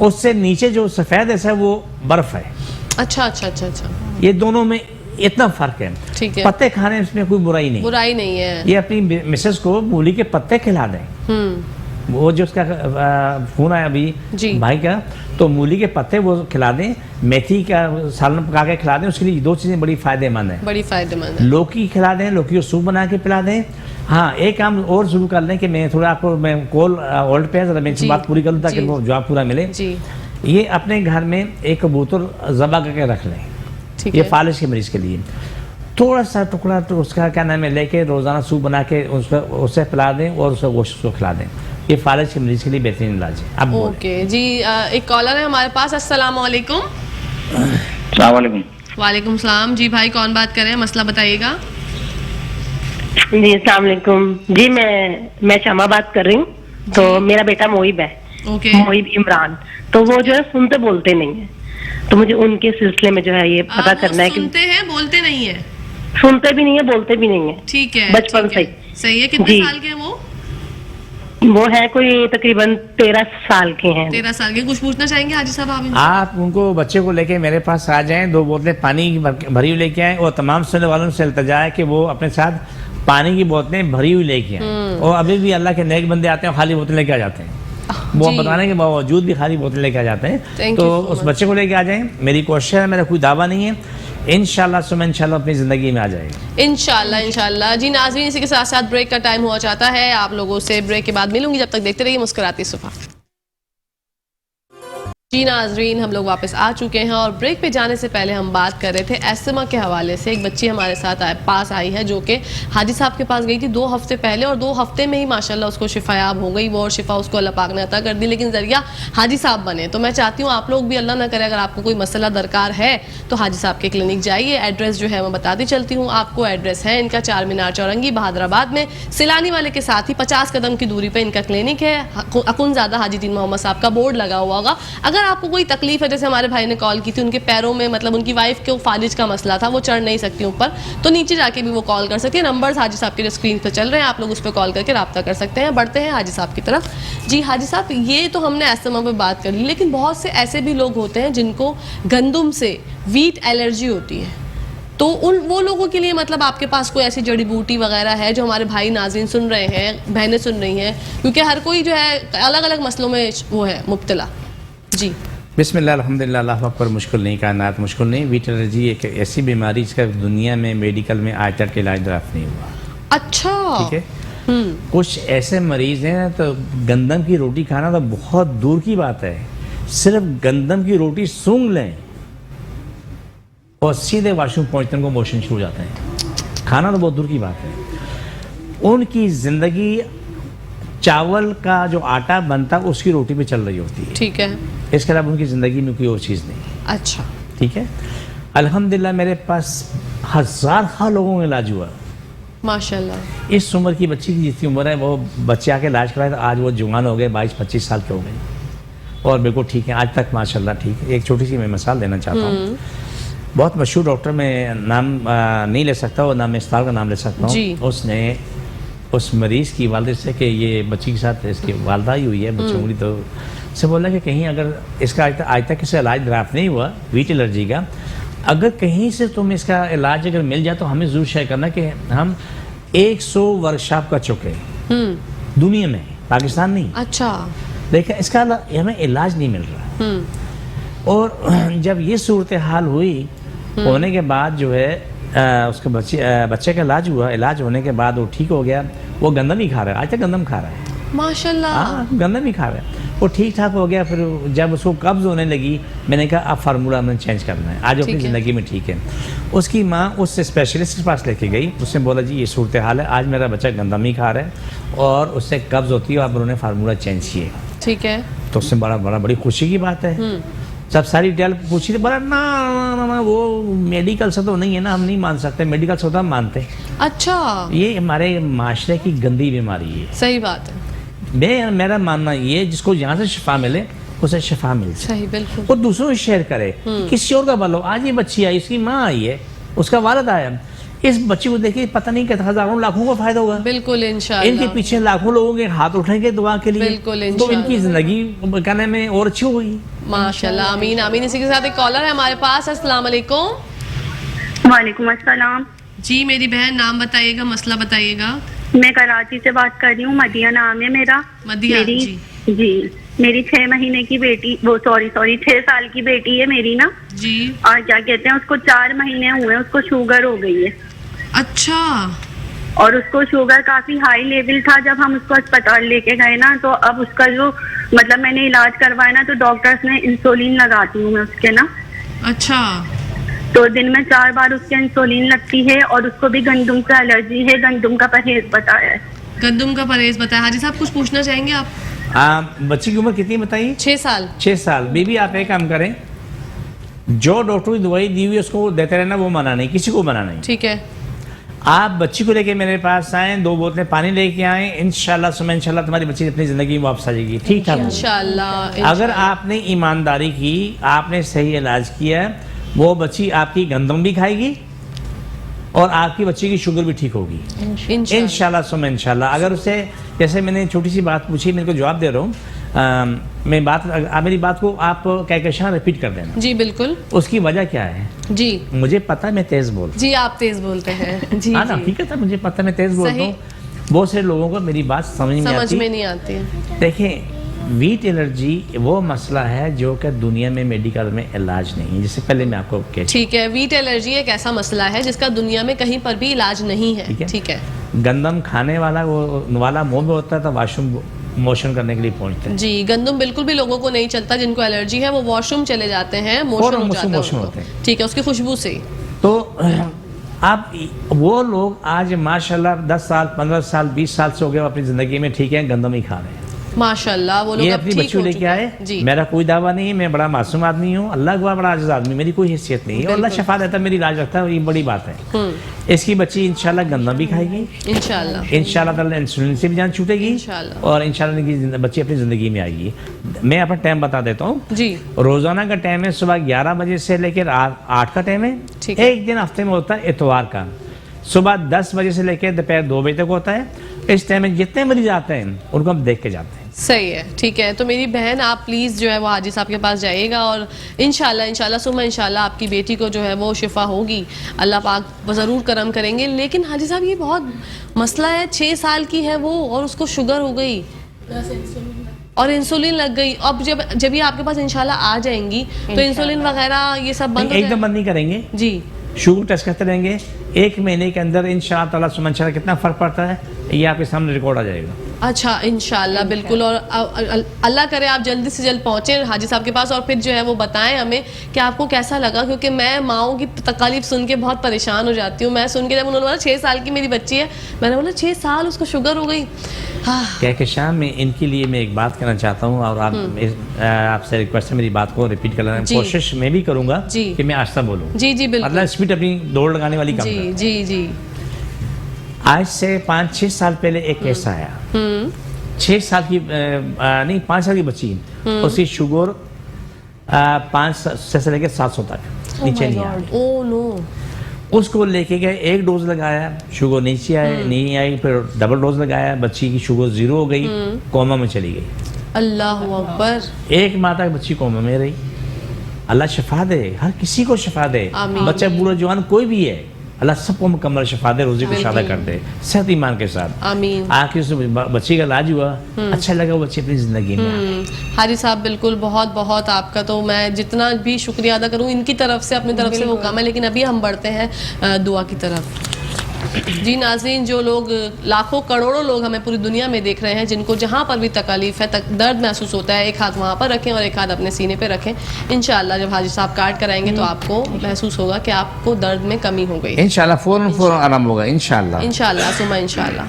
उससे नीचे जो सफ़ेद है वो बर्फ है। अच्छा अच्छा अच्छा अच्छा। ये दोनों में इतना फर्क है। ठीक है। पत्ते खाने में इसमें कोई बुराई नहीं। बुराई नहीं है। ये अपनी मिसेस को मूली के पत्ते खिला दें। वो जो उसका फोन आया अभी जी। भाई का, तो मूली के पत्ते वो खिला दें, मेथी का सालन पका के खिला दें। उसके लिए 2 चीज़ें बड़ी फायदेमंद है। बड़ी फायदेमंद है। लौकी खिला दें, लौकी को सूप बना के पिला दें। हाँ, एक काम और शुरू कर लें कि मैं थोड़ा आपको मैं कॉल होल्ड पे है, मैं जी, बात पूरी करूँ ताकि जी। वो जवाब पूरा मिले। जी ये अपने घर में एक कबूतर ज़बा करके रख लें, ठीक ये है। फालिज के मरीज के लिए। थोड़ा सा टुकड़ा तो उसका क्या नाम है लेके रोज़ाना सूप बना के उससे पिला दें और उसका गोश्त को खिला दें। ये फालिज के मरीज के लिए बेहतरीन इलाज है। अब बोलें। ओके जी, एक कॉलर है हमारे पास। अस्सलाम वालेकुम। अस्सलाम वालेकुम। वालेकुम सलाम। जी भाई, कौन बात कर रहे हैं, मसला बताइएगा। जी अस्सलाम वालेकुम। जी मैं शमा बात कर रही हूँ। तो मेरा बेटा मोहिब है, ओके। मोहिब इमरान। तो वो जो है सुनते बोलते नहीं है, तो मुझे उनके सिलसिले में जो है ये पता वो करना है कि सुनते हैं बोलते नहीं है। सुनते भी नहीं है बोलते भी नहीं है। ठीक है, बचपन ठीक है। से सही है। कितने जी। साल के हैं वो? वो है कोई तकरीबन 13 साल के हैं। 13 साल के। कुछ पूछना चाहेंगे हाजी साहब आप इनसे? आप उनको बच्चे को लेके मेरे पास आ जाएं, 2 बोतलें पानी की भरी हुई लेके आएं, और तमाम सुनने वालों से इल्तिजा है कि वो अपने साथ पानी की बोतलें भरी हुई लेके आएं। और अभी भी अल्लाह के नेक बंदे आते हैं खाली बोतल लेके आ जाते हैं। वो जी। बताने के बावजूद भी खाली बोतल लेके आ जाते हैं। Thank तो you so उस much। बच्चे को लेके आ जाएं। मेरी कोशिश है, मेरा कोई दावा नहीं है, इंशाल्लाह सुबह इंशाल्लाह अपनी ज़िंदगी में आ जाएगा। इंशाल्लाह इंशाल्लाह। जी नाज़रीन, इसी के साथ साथ ब्रेक का टाइम हुआ चाहता है। आप लोगों से ब्रेक के बाद मिलूंगी, जब तक देखते रहिए मुस्कुराती सुबह। جی ناظرین، ہم لوگ واپس آ چکے ہیں اور بریک پہ جانے سے پہلے ہم بات کر رہے تھے ایسما کے حوالے سے. ایک بچی ہمارے ساتھ پاس آئی ہے جو کہ حاجی صاحب کے پاس گئی تھی 2 ہفتے پہلے اور 2 ہفتے میں ہی ماشاءاللہ اس کو شفا یاب ہو گئی. وہ اور شفا اس کو اللہ پاک نے عطا کر دی، لیکن ذریعہ حاجی صاحب بنے. تو میں چاہتی ہوں آپ لوگ بھی اللہ نہ کرے اگر آپ کو کوئی مسئلہ درکار ہے تو حاجی صاحب کے کلینک جائیے. ایڈریس جو ہے میں بتاتی چلتی ہوں آپ کو. ایڈریس ہے ان کا چار مینار چورنگی بہادر آباد میں، سیلانی والے کے ساتھ ہی 50 قدم کی دوری پہ ان کا کلینک ہے. اخونزادہ حاجی دین محمد صاحب کا بورڈ لگا ہوا ہوگا. اگر آپ کو کوئی تکلیف ہے، جیسے ہمارے بھائی نے کال کی تھی ان کے پیروں میں مطلب ان کی وائف کے فالج کا مسئلہ تھا، وہ چڑھ نہیں سکتی اوپر، تو نیچے جا کے بھی وہ کال کر سکتی ہیں. نمبرز حاجی صاحب کے اسکرین پہ چل رہے ہیں، آپ لوگ اس پہ کال کر کے رابطہ کر سکتے ہیں. بڑھتے ہیں حاجی صاحب کی طرف. جی حاجی صاحب، یہ تو ہم نے ایسما پہ بات کر لی، لیکن بہت سے ایسے بھی لوگ ہوتے ہیں جن کو گندم سے ویٹ الرجی ہوتی ہے. تو وہ لوگوں کے لیے مطلب آپ کے پاس کوئی ایسی جڑی بوٹی وغیرہ ہے جو ہمارے بھائی ناظرین سن رہے ہیں، بہنیں سن رہی ہیں، کیونکہ ہر کوئی جو ہے الگ الگ مسئلوں میں وہ ہے مبتلا. جی بسم اللہ الحمدللہ، اللہ اکبر. مشکل نہیں، کائنات مشکل نہیں. ویٹ الرجی ایک ایسی بیماری جس کا دنیا میں میڈیکل میں آج تک علاج دریافت نہیں ہوا. اچھا، ٹھیک ہے. کچھ ایسے مریض ہیں تو گندم کی روٹی کھانا تو بہت دور کی بات ہے. صرف گندم کی روٹی سونگھ لیں اور سیدھے واش روم پہنچتے ہیں، کو موشن شروع ہو جاتے ہیں. کھانا تو بہت دور کی بات ہے. ان کی زندگی چاول کا جو آٹا بنتا اس کی روٹی پہ چل رہی ہوتی ہے. ٹھیک ہے. اس کے علاوہ ان کی زندگی میں کوئی اور چیز نہیں. اچھا، ٹھیک ہے. الحمدللہ میرے پاس 1000 لوگوں کا علاج ہوا. ماشاءاللہ. اس عمر کی بچی کی جتنی عمر ہے وہ بچے آ کے علاج کرائے تو آج وہ جوان ہو گئے، 22-25 سال کے ہو گئے اور بالکل ٹھیک ہیں آج تک ماشاءاللہ ٹھیک. ایک چھوٹی سی میں مثال دینا چاہتا ہوں. بہت مشہور ڈاکٹر، میں نام نہیں لے سکتا اور نہ میں اسپتال کا نام لے سکتا ہوں. جی. اس نے اس مریض کی والدہ سے کہ یہ بچی کے ساتھ اس کی والدہ ہی ہوئی ہے، بچی ہوئی، تو سے بولا کہ کہیں اگر اس کا آج تک اسے علاج دریافت نہیں ہوا ویٹ الرجی کا، اگر کہیں سے تم اس کا علاج اگر مل جائے تو ہمیں ضرور شیئر کرنا کہ ہم 100 ورکشاپ کر چکے دنیا میں، پاکستان نہیں. اچھا. لیکن اس کا ہمیں علاج نہیں مل رہا. اور جب یہ صورتحال ہوئی ہونے کے بعد جو ہے اس کے بچے کا علاج ہوا. علاج ہونے کے بعد وہ ٹھیک ہو گیا. وہ گندم ہی کھا رہا ہے، آج تک گندم کھا رہا ہے. ماشاءاللہ. ہاں، گندم ہی کھا رہا ہے. وہ ٹھیک ٹھاک ہو گیا. پھر جب اس کو قبض ہونے لگی میں نے کہا اب فارمولہ ہمیں چینج کرنا ہے. آج اپنی زندگی میں ٹھیک ہے. اس کی ماں اس اسپیشلسٹ کے پاس لے کے گئی. اس نے بولا جی یہ صورتحال ہے، آج میرا بچہ گندم ہی کھا رہا ہے اور اس سے قبض ہوتی ہے. اب انہوں نے فارمولہ چینج کیے. ٹھیک ہے. تو اس سے بڑی خوشی کی بات ہے. جب ساری ڈیٹیل پوچھی تو بولا نا وہ میڈیکل سے تو نہیں ہے نا، ہم نہیں مان سکتے. میڈیکل سے ہوتا ہم مانتے. اچھا. یہ ہمارے معاشرے کی گندی بیماری ہے. صحیح بات ہے. میرا ماننا یہ جس کو یہاں سے شفا ملے اسے شفا مل جائے. صحیح، بالکل. اور دوسروں کو شیئر کرے. کسی اور کا بھلا ہو. آج یہ بچی آئی، اس کی ماں آئی ہے، اس کا والد آیا، اس بچی کو دیکھیں پتہ نہیں کہ ہزاروں لاکھوں کا فائدہ ہوگا. بالکل انشاءاللہ. ان کے پیچھے لاکھوں لوگوں کے ہاتھ اٹھیں گے دعا کے لیے. بالکل تو ان انشاءاللہ. کی زندگی کہنے میں اور اچھی ہو گئی. ماشاءاللہ. آمین آمین. اسی کے ساتھ ایک کالر ہے ہمارے پاس. السلام علیکم. وعلیکم السلام. جی میری بہن، نام بتائیے گا، مسئلہ بتائیے گا. میں کراچی سے بات کر رہی ہوں. مدیہ نام ہے میرا. مدیہ. جی میری 6 مہینے کی بیٹی، وہ سوری 6 سال کی بیٹی ہے میری نا. جی. اور کیا کہتے ہیں، اس کو 4 مہینے ہوئے، اس کو شوگر ہو گئی ہے. اچھا. اور اس کو شوگر کافی ہائی لیول تھا. جب ہم اس کو اسپتال لے کے گئے نا تو اب اس کا جو مطلب میں نے علاج کروایا نا تو ڈاکٹرز نے انسولین لگاتی ہوں میں اس کے نا. اچھا. تو دن میں 4 بار اس کے انسولین لگتی ہے اور اس کو بھی گندم کا الرجی ہے. گندم کا پرہیز بتایا ہے. گندم کا پرہیز بتایا. حاجی صاحب کچھ پوچھنا چاہیں گے آپ؟ بچی کی عمر کتنی بتائیے؟ 6 سال. 6 سال. بی بی آپ ایک کام کریں، جو ڈاکٹر کی دوائی دی ہوئی اس کو دیتے رہنا، وہ منع نہیں، کسی کو منع نہیں. ٹھیک ہے. آپ بچی کو لے کے میرے پاس آئیں، 2 بوتلیں پانی لے کے آئیں، انشاءاللہ انشاءاللہ تمہاری بچی اپنی زندگی میں واپس آ جائے گی ٹھیک ٹھاک. انشاءاللہ. اگر آپ نے ایمانداری کی، آپ نے صحیح علاج کیا، وہ بچی آپ کی گندم بھی کھائے گی اور آپ کی بچی کی شوگر بھی ٹھیک ہوگی انشاءاللہ انشاءاللہ. اگر اسے جیسے میں نے چھوٹی سی بات پوچھی، میرے کو جواب دے رہا ہوں، میں میری بات کو آپ کہکشاں ریپیٹ کر دینا. جی بالکل. اس کی وجہ کیا ہے؟ جی مجھے پتہ ہے میں تیز بولتا ہوں. جی آپ تیز بولتے ہیں. جی ہاں نا، حقیقت ہے، مجھے پتہ ہے میں تیز بولتا ہوں. بہت سے لوگوں کو میری بات سمجھ میں نہیں آتی. دیکھیں، ویٹ الرجی وہ مسئلہ ہے جو کہ دنیا میں میڈیکل میں علاج نہیں. جس سے پہلے میں آپ کو ٹھیک ہے، ویٹ الرجی ایک ایسا مسئلہ ہے جس کا دنیا میں کہیں پر بھی علاج نہیں ہے. ٹھیک ہے. گندم کھانے والا وہ والا منہ میں ہوتا ہے تو واش روم मोशन करने के लिए पहुंचते हैं। जी, गंदम बिल्कुल भी लोगों को नहीं चलता, जिनको एलर्जी है वो वॉशरूम चले जाते हैं, मोशन हो जाता है मोशन उनको। होते हैं। ठीक है, उसकी खुशबू से। तो आप वो लोग आज माशाल्लाह 10 साल 15 साल 20 साल से हो गए अपनी ज़िंदगी में ठीक है गंदम ही खा रहे हैं। माशाल्लाह वो लोग ये अब अपनी ठीक बच्चों हो लेके चुके आए, हैं। जी, मेरा कोई दावा नहीं है, मैं बड़ा मासूम आदमी हूँ, अल्लाह का बड़ा आजिज़ आदमी, मेरी कोई हैसियत नहीं है और अल्लाह शफा देता है, मेरी इलाज रखता है, ये बड़ी बात है। इसकी बच्ची इंशाल्लाह गंदम भी खाएगी, इंशाल्लाह ताला इंसुलिन से भी जान छूटेगी इंशाल्लाह। और इंशाल्लाह इनकी बच्ची अपनी ज़िंदगी में आएगी। मैं अपना टाइम बता देता हूँ जी, रोज़ाना का टाइम है सुबह 11 बजे से लेकर 8 का टाइम है। ठीक है। एक दिन हफ्ते में होता है इतवार का, सुबह 10 बजे से लेकर दोपहर 2 बजे तक होता है। इस टाइम में जितने मरीज आते हैं उनको हम देख के जाते हैं। सही है, ठीक है। तो मेरी बहन आप प्लीज़ जो है वो हाजी साहब के पास जाइएगा और इंशाल्लाह सुबह इंशाल्लाह आपकी बेटी को जो है वो शिफा होगी, अल्लाह पाक ज़रूर करम करेंगे। लेकिन हाजी साहब ये बहुत मसला है, 6 साल की है वो और उसको शुगर हो गई और इंसुलिन लग गई। अब जब ये आपके पास इंशाल्लाह आ जाएंगी तो इंसुलिन वगैरह ये सब बंद हो एकदम बंद नहीं करेंगे जी, शुगर टेस्ट करते रहेंगे। 1 महीने के अंदर इंशाअल्लाह ताला सुबह कितना फ़र्क पड़ता है ये आपके सामने रिकॉर्ड आ जाएगा। अच्छा, इंशाल्लाह बिल्कुल। और अल्लाह करे आप जल्दी से जल्द पहुँचें हाजी साहब के पास और फिर जो है वो बताएं हमें कि आपको कैसा लगा, क्योंकि मैं माँओं की तकलीफ सुन के बहुत परेशान हो जाती हूँ। मैं सुन के जब उन्होंने बोला 6 साल की मेरी बच्ची है, मैंने बोला 6 साल उसको शुगर हो गई। कहकशां में इनके लिए मैं एक बात कहना चाहता हूँ और आपसे रिक्वेस्ट है मेरी बात को रिपीट करना, कोशिश मैं भी करूँगा कि मैं आस्था बोलूँ। जी जी बिल्कुल, मतलब स्पीड अपनी दौड़ लगाने वाली कम जी जी जी। आज से 5-6 साल पहले एक केस आया, 6 साल की नहीं 5 साल की बच्ची, उसकी शुगर 5 से लेकर 700 तक नीचे नहीं आई। Oh no. उसको लेके गए, 1 डोज लगाया, शुगर नीचे नहीं आई, फिर डबल डोज लगाया, बच्ची की शुगर 0 हो गई, कोमा में चली गई। अल्लाह अकबर। 1 माह तक बच्ची कोमा में रही। अल्लाह शफा दे, हर किसी को शफा दे, बच्चा बूढ़ा जवान कोई भी है, अल्लाह सबको मुकम्मल शफा दे, रोजी को शादा कर दे सेहत ईमान के साथ। आमीन। आखिर से बच्ची का इलाज हुआ, अच्छा लगा, वो बच्ची अपनी जिंदगी में। हाजी साहब बिल्कुल बहुत बहुत आपका तो मैं जितना भी शुक्रिया अदा करूँ इनकी तरफ से, अपनी तरफ से वो काम है। लेकिन अभी हम बढ़ते हैं दुआ की तरफ। जी नाज़रीन, जो लोग लाखों करोड़ों लोग हमें पूरी दुनिया में देख रहे हैं, जिनको जहाँ पर भी तकलीफ है, दर्द महसूस होता है, एक हाथ वहाँ पर रखें और एक हाथ अपने सीने पे रखें। इंशाल्लाह जब हाजी साहब कार्ड कराएंगे तो आपको महसूस होगा कि आपको दर्द में कमी हो गई। इंशाल्लाह फौरन आराम होगा इंशाल्लाह सुमा इंशाल्लाह।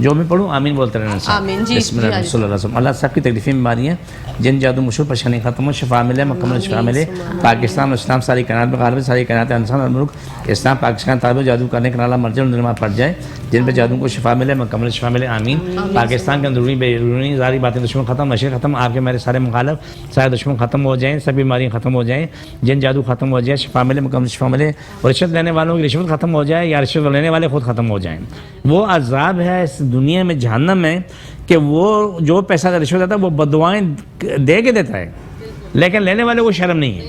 जो मैं पढ़ूँ आमीन बोलते रहना। आमीन जी। अल्लाह सब की तकलीफी बीमारियाँ, जिन जादू मुश्किल परेशानी खत्म हो, शफा मिले, मुकम्मल शफा मिले। पाकिस्तान इस्लाम सारी कायनात में गालिब, सारी कायनात इंसान और मुल्क इस्लाम पाकिस्तान ताबे जादू करने का नाला मर्जन निरमा पड़ जाए, जिन पे जादू को शफा मिले, मुकम्मल शफा मिले। आमीन। पाकिस्तान के अंदरूनी बेरूनी सारी बातें दुश्मन खत्म, नशे खत्म, आपके मेरे सारे मुखालिफ सारे दुश्मन खत्म हो जाएँ, सभी बीमारियाँ खत्म हो जाएँ, जिन जादू खत्म हो जाए, शफा मिले, मुकम्मल शफा मिले। और रिश्वत लेने वालों की रिश्वत खत्म हो जाए या रिश्वत लेने वाले खुद खत्म हो जाएँ। वो अजाब है इस दुनिया में जहन्नम में कि वो जो पैसा रिश्वत देता है वो बदुआएं दे के देता है, लेकिन लेने वाले को शर्म नहीं है।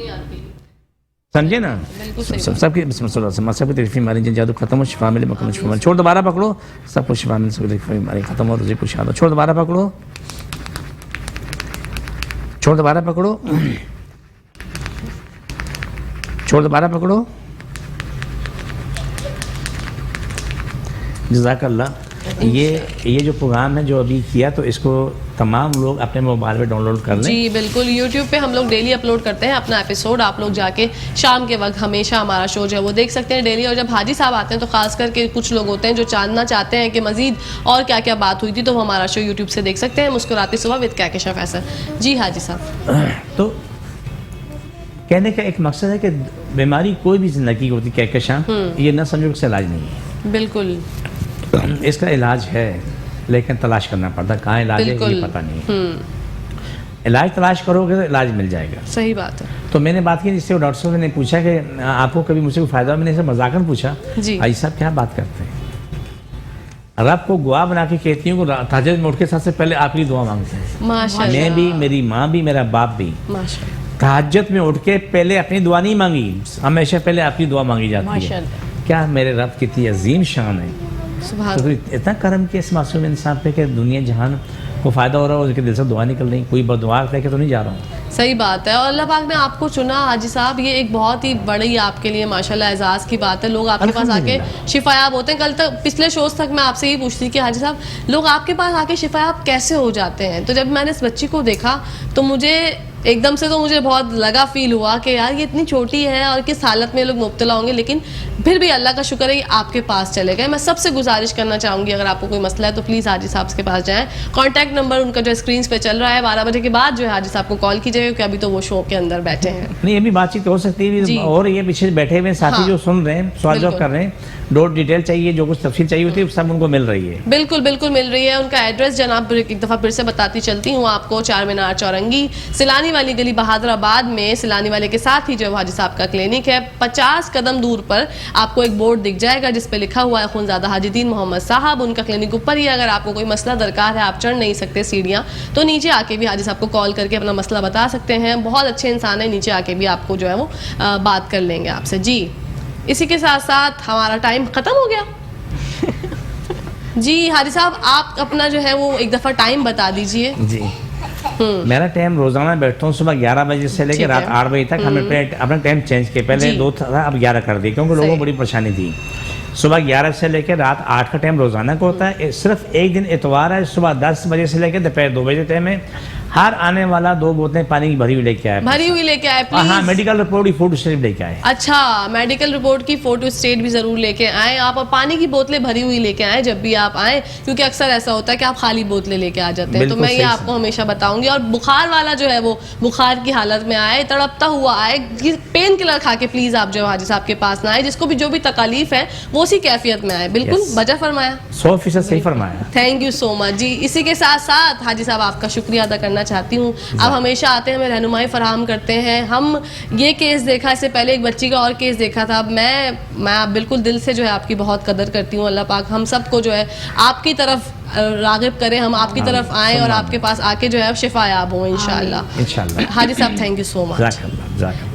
समझे ना? सबकी तकलीफ बीमारी जिन जादू खत्म हो, शिफा मिले, मुकम्मल शिफा मिले। छोड़ दोबारा पकड़ो, सबको शिफा मिले, सबकी तकलीफ बीमारी खत्म हो, रोजी खुशहाल हो। छोड़ दोबारा पकड़ो, छोड़ दोबारा पकड़ो, छोड़ दोबारा पकड़ो। जज़ाकल्लाह। ये जो प्रोग्राम है जो अभी किया, तो इसको तमाम लोग अपने मोबाइल पे डाउनलोड कर लें। जी बिल्कुल, यूट्यूब पे हम लोग डेली अपलोड करते हैं अपना एपिसोड। आप लोग जाके शाम के वक्त हमेशा हमारा शो जो है वो देख सकते हैं डेली। और जब हाजी साहब आते हैं तो खास करके कुछ लोग होते हैं जो जानना चाहते हैं कि मजीद और क्या क्या बात हुई थी, तो वो हमारा शो यूट्यूब से देख सकते हैं, मुस्कुराती सुबह विद कहकशां फैसल। जी हाजी साहब, तो कहने का एक मकसद है कि बीमारी कोई भी जिंदगी की होती कहकशां, ये न समझो कि इलाज नहीं है। बिल्कुल, इसका इलाज है, लेकिन तलाश करना पड़ता है, कहाँ इलाज है ये पता नहीं। इलाज तलाश करोगे तो इलाज मिल जाएगा। सही बात है। तो मैंने बात की, जिससे डॉक्टर साहब ने पूछा कि आपको कभी मुझसे कोई फायदा, मैंने इसे मजाकन पूछा, भाई साहब क्या बात करते हैं, रब को गवाह बना के कहती हूँ तहज्जुद में उठ के सबसे पहले आपकी दुआ मांगते हैं। माशाल्लाह। मैं भी, मेरी माँ भी, मेरा बाप भी माशाल्लाह तहज्जुद में उठ के पहले अपनी दुआ नहीं मांगी, हमेशा पहले आपकी दुआ मांगी जाती है। क्या मेरे रब की इतनी अजीम शान है, तो इतना करम किया इस मासूम इंसान पे कि दुनिया जहान को फ़ायदा हो रहा है, उसके दिल से दुआ निकल रही, कोई बददुआ लेके तो नहीं जा रहा हूँ। सही बात है, और अल्लाह पाक ने आपको चुना हाजी साहब, ये एक बहुत ही बड़ी आपके लिए माशाल्लाह एजाज़ की बात है। लोग आपके पास आके शिफायाब होते हैं। कल तक पिछले शोज तक मैं आपसे ये पूछती थी कि हाजी साहब लोग आपके पास आके शिफायाब कैसे हो जाते हैं, तो जब मैंने इस बच्ची को देखा तो मुझे एकदम से तो मुझे बहुत लगा, फील हुआ कि यार ये इतनी छोटी है और किस हालत में लोग मुब्तला होंगे, लेकिन फिर भी अल्लाह का शुक्र है कि आपके पास चले गए। मैं सबसे गुजारिश करना चाहूँगी अगर आपको कोई मसला है तो प्लीज़ हाजी साहब के पास जाएं। कॉन्टैक्ट नंबर उनका जो स्क्रीन पे चल रहा है, 12 बजे के बाद जो है हाजी साहब को कॉल कीजिएगा, क्योंकि अभी तो वो शो के अंदर बैठे हैं। नहीं, अभी बातचीत हो सकती है, और ये पीछे बैठे हुए साथी जो सुन रहे हैं, सवाल जवाब कर रहे हैं, डोर डिटेल चाहिए, जो कुछ तफसील चाहिए होती है सब उनको मिल रही है। बिल्कुल बिल्कुल मिल रही है। उनका एड्रेस जनाब एक दफ़ा फिर से बताती चलती हूँ आपको, 4 मीनार चौरंगी, सिलानी वाली गली, बहादुराबाद में। सिलानी वाले के साथ ही जो हाजी साहब का क्लिनिक है। 50 कदम दूर पर आपको एक बोर्ड दिख जाएगा जिस पे लिखा हुआ है खुनज़ादा हाजीदीन मोहम्मद साहब। उनका क्लिनिक ऊपर ही है। अगर आपको कोई मसला दरकार है, आप चढ़ नहीं सकते सीढ़ियाँ, तो नीचे आके भी हाजी साहब को कॉल करके अपना मसला बता सकते हैं। बहुत अच्छे इंसान है, नीचे आके भी आपको जो है वो बात कर लेंगे आपसे। जी, इसी के साथ साथ हमारा टाइम ख़त्म हो गया। जी हाजी साहब, आप अपना जो है वो एक दफ़ा टाइम बता दीजिए। जी, मेरा टाइम रोजाना बैठता हूँ सुबह 11 बजे से लेकर रात 8 बजे तक। हमने अपना टाइम चेंज किया, पहले 2 था, अब 11 कर दिया, क्योंकि लोगों को बड़ी परेशानी थी। सुबह 11 से लेकर रात 8 का टाइम रोजाना का होता है। सिर्फ एक दिन इतवार है, सुबह 10 बजे से लेकर दोपहर 2 बजे टाइम है। हर आने वाला 2 बोतलें पानी की भरी हुई लेके आए, भरी हुई लेके आए प्लीज। हाँ, मेडिकल रिपोर्ट की फोटो स्टेट लेके आए। अच्छा, मेडिकल रिपोर्ट की फोटो स्टेट भी जरूर लेके आए आप, और पानी की बोतलें भरी हुई लेके आए जब भी आप आए, क्योंकि अक्सर ऐसा होता है कि आप खाली बोतलें लेके आ जाते हैं। तो मैं ये आपको हमेशा बताऊंगी। और बुखार वाला जो है वो बुखार की हालत में आए, तड़पता हुआ आए, पेन किलर खा के प्लीज आप जो हाजी साहब के पास ना आए। जिसको भी जो भी तकलीफ है वो उसी कैफियत में आए। बिल्कुल वजह फरमाया, 100% सही फरमाया। थैंक यू सो मच जी। इसी के साथ साथ हाजी साहब आपका शुक्रिया अदा करना चाहती हूँ। आप हमेशा आते हैं, हमें रहनुमाई फराहम करते हैं। हम ये केस देखा, इससे पहले एक बच्ची का और केस देखा था। मैं बिल्कुल दिल से जो है आपकी बहुत कदर करती हूँ। अल्लाह पाक हम सबको जो है आपकी तरफ रागिब करें, हम आपकी तरफ आएँ और आपके पास आके जो है शिफायाब हो इंशाल्लाह। हाजी साहब थैंक यू सो मच।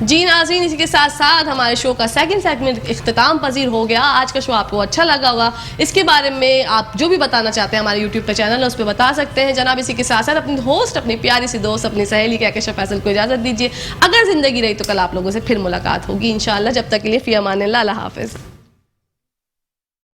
जी नाज़रीन, इसी के साथ साथ हमारे शो का सेकंड सेगमेंट इख्तिताम पजीर हो गया। आज का शो आपको अच्छा लगा होगा, इसके बारे में आप जो भी बताना चाहते हैं हमारे यूट्यूब पे चैनल है उस पर बता सकते हैं जनाब। इसी के साथ साथ अपनी होस्ट, अपनी प्यारी सी दोस्त, अपनी सहेली कहकशा फैसल को इजाज़त दीजिए। अगर ज़िंदगी रही तो कल आप लोगों से फिर मुलाकात होगी इंशाल्लाह। जब तक के लिए फ़ी अमानिल्लाह, अल्लाह हाफ़िज़।